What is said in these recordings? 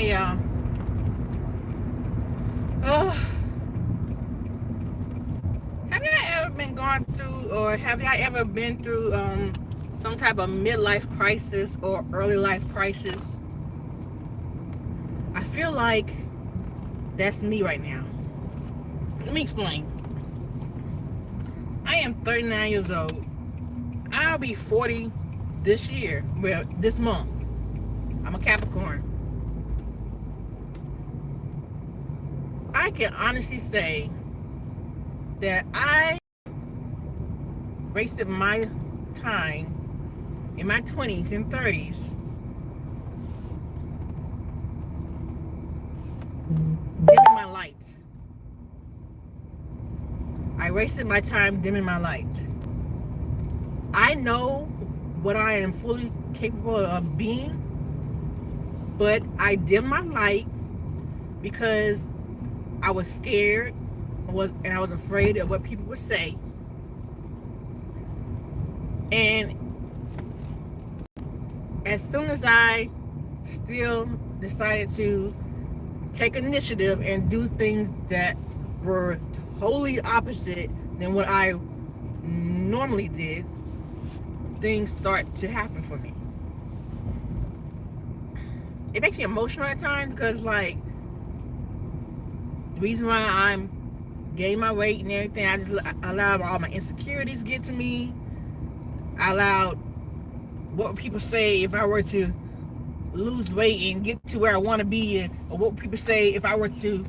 Hey y'all. Oh, have y'all ever been going through, or have y'all ever been through some type of midlife crisis or early life crisis? I feel like that's me right now. Let me explain. I am 39 years old. I'll be 40 this year. Well, this month. I'm a Capricorn. I can honestly say that I wasted my time in my 20s and 30s dimming my light. I wasted my time dimming my light. I know what I am fully capable of being, but I dimmed my light because I was scared and I was afraid of what people would say. And as soon as I still decided to take initiative and do things that were totally opposite than what I normally did, things start to happen for me. It makes me emotional at times because, like, the reason why I'm gaining my weight and everything, I just allowed all my insecurities to get to me. I allowed what people say if I were to lose weight and get to where I want to be, or what people say if I were to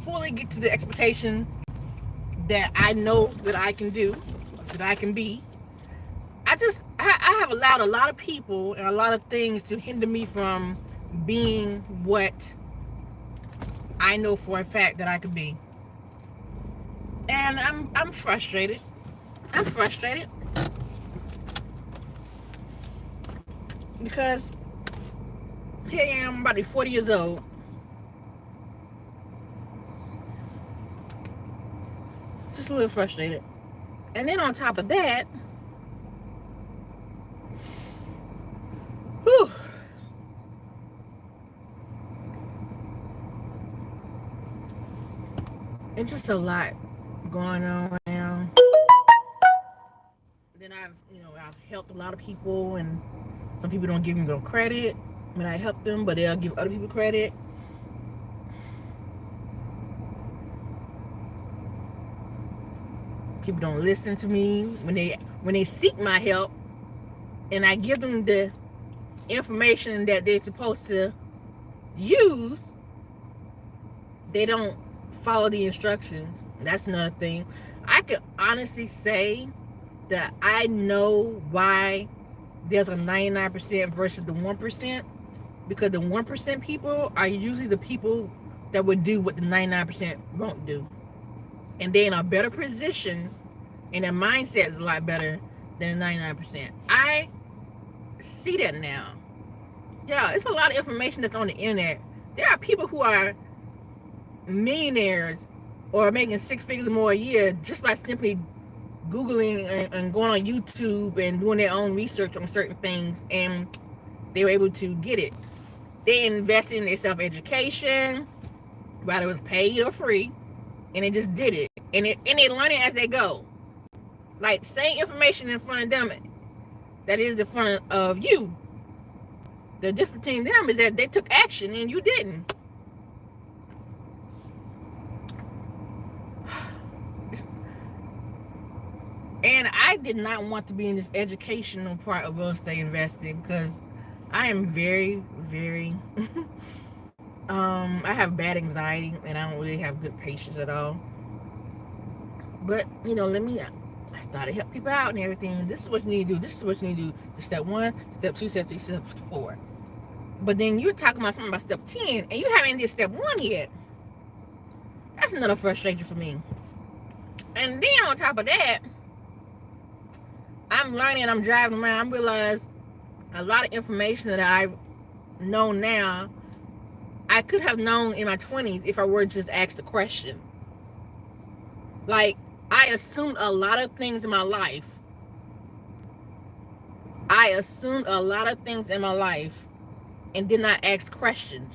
fully get to the expectation that I know that I can do, that I can be. I have allowed a lot of people and a lot of things to hinder me from being what I know for a fact that I could be. And I'm frustrated. I'm frustrated because here I am, about 40 years old. Just a little frustrated. And then on top of that, whew, it's just a lot going on right now. Then I've helped a lot of people, and some people don't give me no credit when I help them, but they'll give other people credit. People don't listen to me when they seek my help, and I give them the information that they're supposed to use. They don't follow the instructions. That's another thing. I can honestly say that I know why there's a 99% versus the 1%, because the 1% people are usually the people that would do what the 99% won't do. And they're in a better position, and their mindset is a lot better than the 99%. I see that now. Yeah, it's a lot of information that's on the internet. There are people who are millionaires or making 6 figures or more a year just by simply Googling and going on YouTube and doing their own research on certain things, and they were able to get it. They invested in their self-education, whether it was paid or free, and they just did it. And they learn it as they go. Like, same information in front of them that is in front of you. The difference between them is that they took action and you didn't. And I did not want to be in this educational part of real estate investing because I am very, very I have bad anxiety and I don't really have good patience at all. But I started to help people out and everything. This is what you need to do. This is what you need to do. Step 1, step 2, step 3, step 4. But then you're talking about something about step 10 and you haven't did step 1 yet. That's another frustration for me. And then on top of that, I'm learning, I'm driving around, I realize a lot of information that I know now, I could have known in my 20s if I were to just ask the question. Like, I assumed a lot of things in my life. and did not ask questions.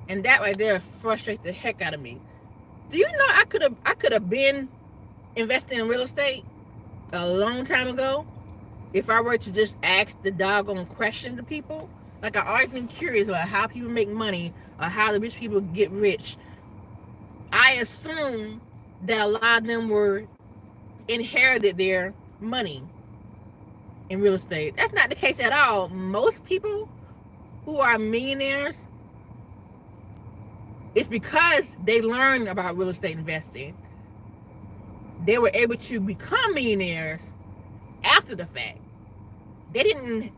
And that right there frustrates the heck out of me. Do you know I could have been investing in real estate a long time ago if I were to just ask the doggone question to people? Like, I always been curious about how people make money or how the rich people get rich. I assume that a lot of them were inherited their money in real estate. That's not the case at all. Most people who are millionaires, it's because they learned about real estate investing. They were able to become millionaires after the fact. They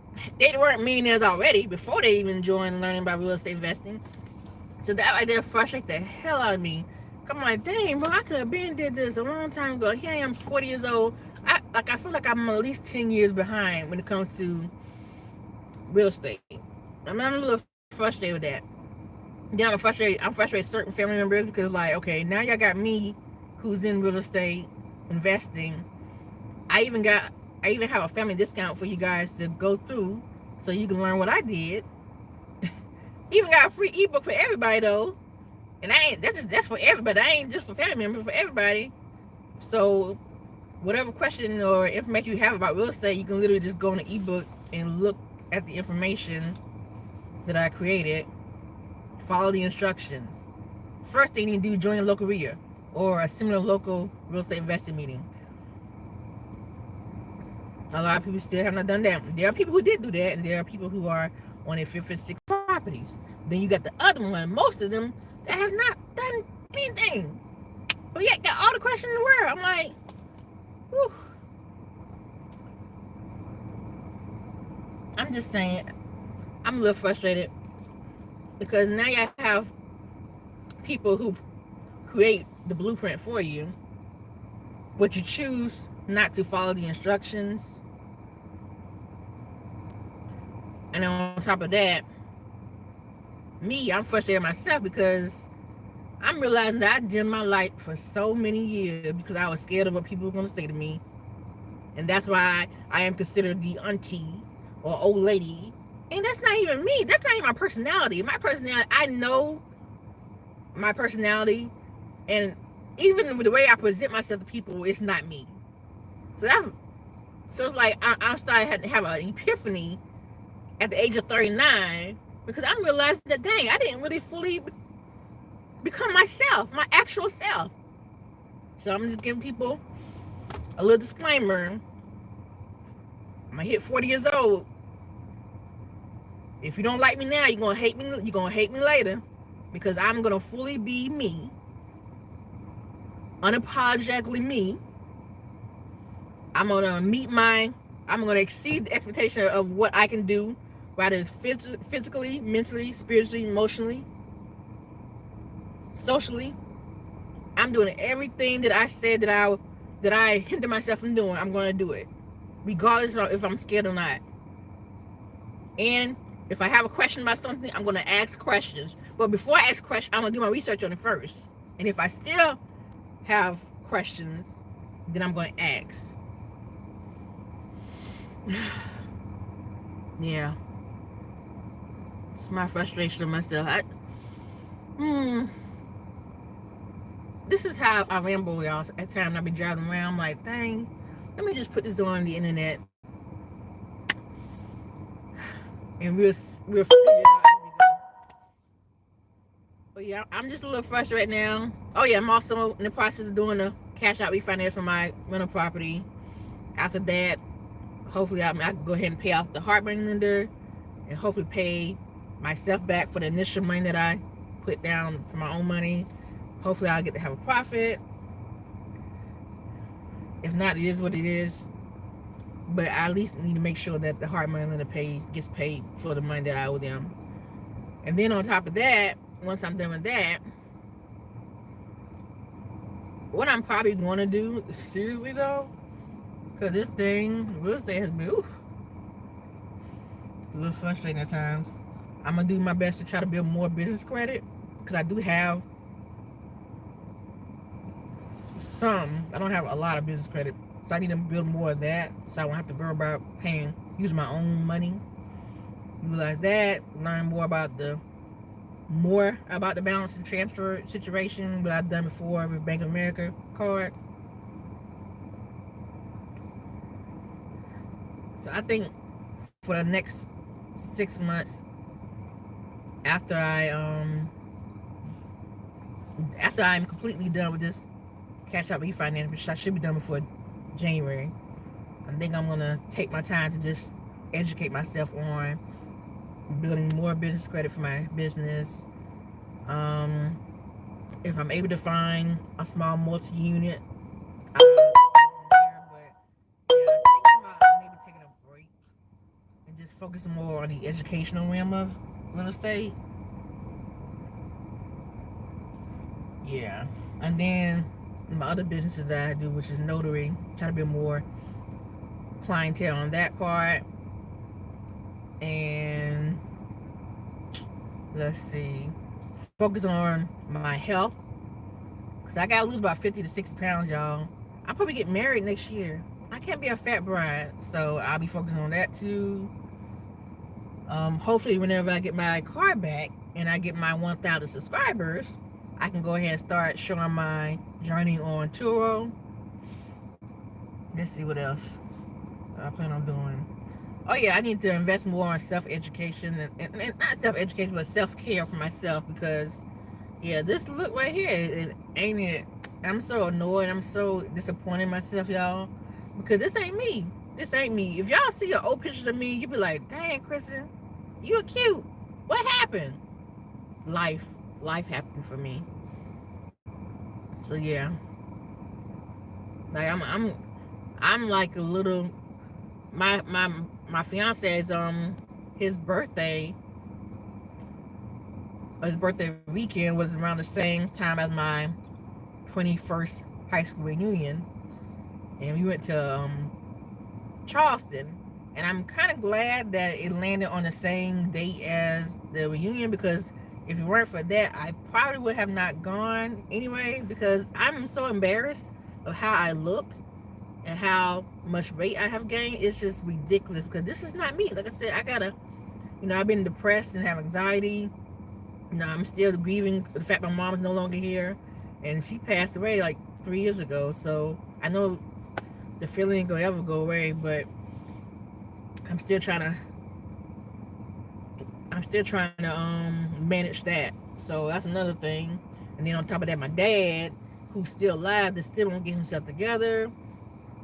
weren't millionaires already before they even joined learning about real estate investing. So that right there frustrates the hell out of me. I'm like, dang, bro, I could have been did this a long time ago. Here I am, 40 years old. I feel like I'm at least 10 years behind when it comes to real estate. I'm a little frustrated with that. Then I'm frustrated with certain family members because, like, okay, now y'all got me who's in real estate investing. I even have a family discount for you guys to go through so you can learn what I did. Even got a free ebook for everybody though. And that's for everybody. I ain't just for family members, for everybody. So whatever question or information you have about real estate, you can literally just go in the ebook and look at the information that I created. Follow the instructions. First thing you do, join a local RIA or a similar local real estate investing meeting. A lot of people still have not done that. There are people who did do that, and there are people who are on their fifth and sixth properties. Then you got the other one, most of them that have not done anything, but yet got all the questions in the world. I'm like, whew. I'm just saying, I'm a little frustrated because now you have people who create the blueprint for you, but you choose not to follow the instructions. And on top of that, I'm frustrated myself because I'm realizing that I dimmed my light for so many years because I was scared of what people were going to say to me. And that's why I am considered the auntie or old lady. And that's not even me. That's not even my personality. I know my personality. And even with the way I present myself to people, it's not me. So it's like I started to have an epiphany at the age of 39 because I'm realizing that, dang, I didn't really fully become myself, my actual self. So I'm just giving people a little disclaimer. I'm gonna hit 40 years old. If you don't like me now, you're gonna hate me later, because I'm gonna fully be me, unapologetically me. I'm gonna exceed the expectation of what I can do, whether it's physically, mentally, spiritually, emotionally, socially. I'm doing everything that I said that I hindered myself from doing. I'm gonna do it, regardless of if I'm scared or not. And if I have a question about something, I'm gonna ask questions. But before I ask questions, I'm gonna do my research on it first. And if I still have questions, then I'm gonna ask. Yeah, it's my frustration of myself. This is how I ramble, y'all. At times I be driving around, I'm like, dang, let me just put this on the internet, and we'll figure it out as we go. But yeah, I'm just a little frustrated right now. Oh yeah, I'm also in the process of doing a cash out refinance for my rental property. After that, hopefully I can go ahead and pay off the hard-money lender and hopefully pay myself back for the initial money that I put down for my own money. Hopefully I'll get to have a profit. If not, it is what it is. But I at least need to make sure that the hard-money lender gets paid for the money that I owe them. And then on top of that, once I'm done with that, what I'm probably going to do, seriously though, because this thing, real estate has been a little frustrating at times. I'm going to do my best to try to build more business credit, because I do have some. I don't have a lot of business credit, so I need to build more of that, so I won't have to worry about using my own money, realize that, learn more about the balance and transfer situation, what I've done before with Bank of America card. So I think for the next 6 months after I'm completely done with this cash out refinance, which I should be done before January, I think I'm gonna take my time to just educate myself on building more business credit for my business. Um, if I'm able to find a small multi-unit, I'll go from there. But yeah, I think about maybe taking a break and just focusing more on the educational realm of real estate. Yeah, and then my other businesses that I do, which is notary, try to build more clientele on that part. And let's see, focus on my health, because I gotta lose about 50 to 60 pounds, y'all. I'll probably get married next year. I can't be a fat bride, so I'll be focusing on that too. Hopefully whenever I get my car back and I get my 1,000 subscribers, I can go ahead and start showing my journey on Turo. Let's see what else I plan on doing. Oh yeah, I need to invest more in self-education and not self-education, but self-care for myself, because yeah, this look right here, ain't it? I'm so annoyed. I'm so disappointed in myself, y'all, because this ain't me. This ain't me. If y'all see old pictures of me, you be like, dang, Kristen, you're cute. What happened? Life. Life happened for me. So yeah. Like I'm like a little, my fiance's his birthday weekend was around the same time as my 21st high school reunion, and we went to Charleston, and I'm kind of glad that it landed on the same date as the reunion, because if it weren't for that, I probably would have not gone anyway, because I'm so embarrassed of how I look and how much weight I have gained. It's just ridiculous, because this is not me. Like I said, I've been depressed and have anxiety. I'm still grieving the fact my mom is no longer here, and she passed away like 3 years ago. So I know the feeling ain't gonna ever go away, but I'm still trying to manage that. So that's another thing. And then on top of that, my dad, who's still alive, that still won't get himself together,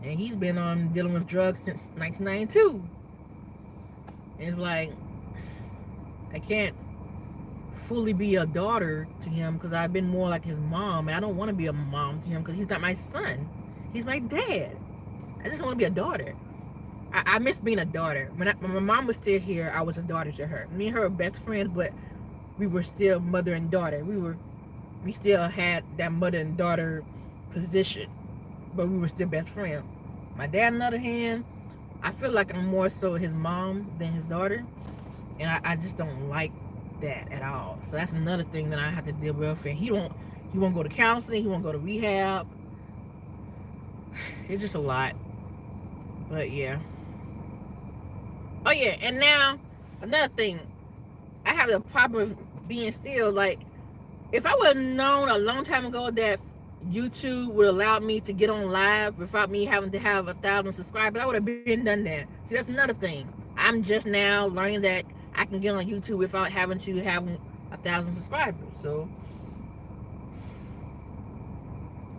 and he's been dealing with drugs since 1992. And it's like, I can't fully be a daughter to him, because I've been more like his mom, and I don't want to be a mom to him, because he's not my son. He's my dad. I just want to be a daughter. I miss being a daughter. When my mom was still here, I was a daughter to her. Me and her were best friends, but we were still mother and daughter. We still had that mother and daughter position, but we were still best friends. My dad, on the other hand, I feel like I'm more so his mom than his daughter, and I just don't like that at all. So that's another thing that I have to deal with. And he won't go to counseling. He won't go to rehab. It's just a lot. But yeah. Oh yeah, and now another thing, I have a problem with being still. Like, if I would have known a long time ago that YouTube would allow me to get on live without me having to have 1,000 subscribers, I would have been done that. See, that's another thing. I'm just now learning that I can get on YouTube without having to have 1,000 subscribers. So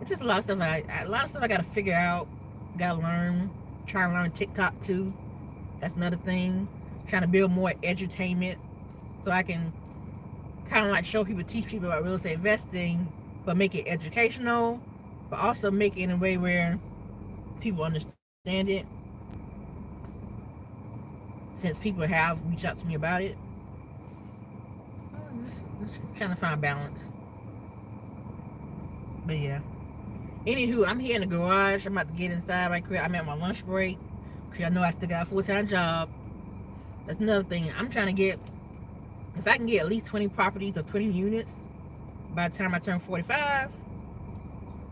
it's just a lot of stuff. I gotta figure out, gotta learn. Trying to learn TikTok too. That's another thing. Trying to build more edutainment, so I can kind of like teach people about real estate investing, but make it educational, but also make it in a way where people understand it, since people have reached out to me about it. Just trying to find balance. But yeah. Anywho, I'm here in the garage. I'm about to get inside right quick. I'm at my lunch break, because I know I still got a full-time job. That's another thing. I'm trying to get, if I can get at least 20 properties or 20 units by the time I turn 45,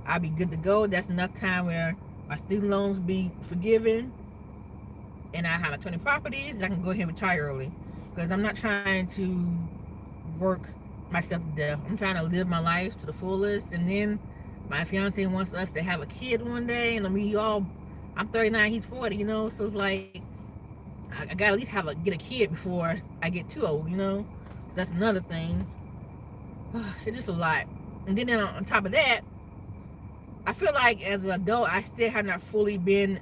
I'll be good to go. That's enough time where my student loans be forgiven, and I have 20 properties, and I can go ahead and retire early. because I'm not trying to work myself to death. I'm trying to live my life to the fullest. And then my fiance wants us to have a kid one day, and I'm 39, he's 40, So it's like I gotta at least get a kid before I get too old. So that's another thing. It's just a lot. And then on top of that, I feel like as an adult, I still have not fully been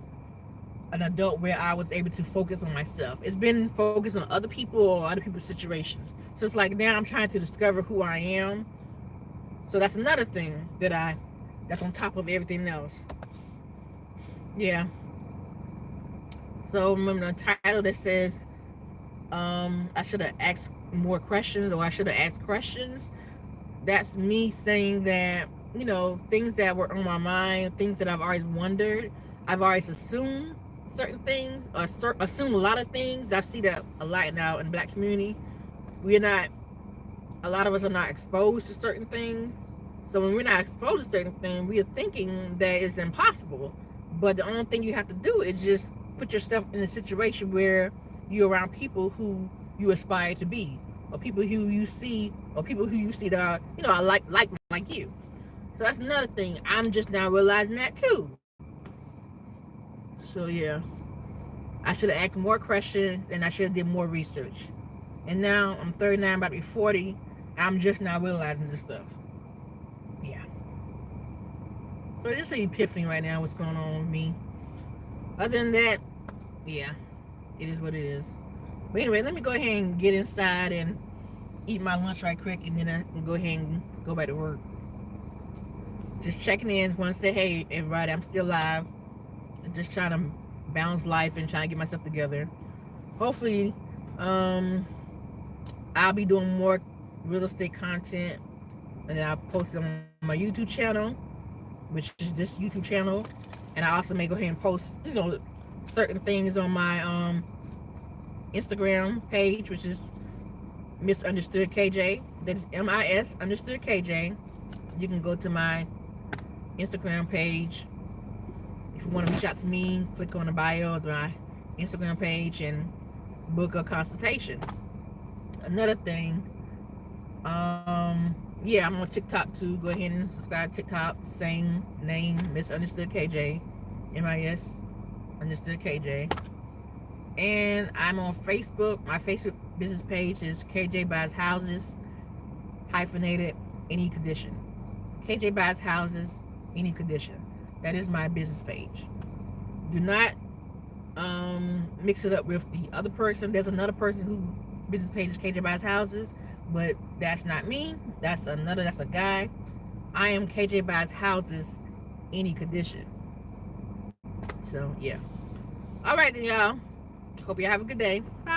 an adult where I was able to focus on myself. It's been focused on other people or other people's situations. So it's like now I'm trying to discover who I am. So that's another thing that's on top of everything else. Yeah. So remember the title that says I should have asked more questions, or I should have asked questions. That's me saying that, things that were on my mind, things that I've always wondered, I've always assumed certain things, or assumed a lot of things. I see that a lot now in the Black community. A lot of us are not exposed to certain things. So when we're not exposed to certain things, we are thinking that it's impossible. But the only thing you have to do is just put yourself in a situation where you're around people who you aspire to be, or people who you see, that are, are like you. So that's another thing. I'm just now realizing that too. So yeah, I should have asked more questions, and I should have did more research. And now I'm 39, about to be 40. I'm just now realizing this stuff. Yeah. So this is an epiphany right now. What's going on with me? Other than that, yeah, it is what it is. But anyway, let me go ahead and get inside and eat my lunch right quick, and then I can go ahead and go back to work. Just checking in. Want to say, hey, everybody, I'm still alive. I'm just trying to balance life and trying to get myself together. Hopefully, I'll be doing more real estate content, and I'll post it on my YouTube channel, which is this YouTube channel. And I also may go ahead and post, certain things on my Instagram page, which is Misunderstood KJ. That is MIS understood KJ. You can go to my Instagram page. If you want to reach out to me, click on the bio of my Instagram page and book a consultation. Another thing, yeah, I'm on TikTok too. Go ahead and subscribe to TikTok. Same name, Misunderstood KJ. MIS understood KJ. And I'm on Facebook. My Facebook business page is KJ Buys Houses, hyphenated, any condition. KJ Buys Houses, any condition. That is my business page. Do not mix it up with the other person. There's another person who business page is KJ Buys Houses, but that's not me. That's a guy. I am KJ Buys Houses, any condition. So yeah. All right then, y'all. Hope y'all have a good day. Bye.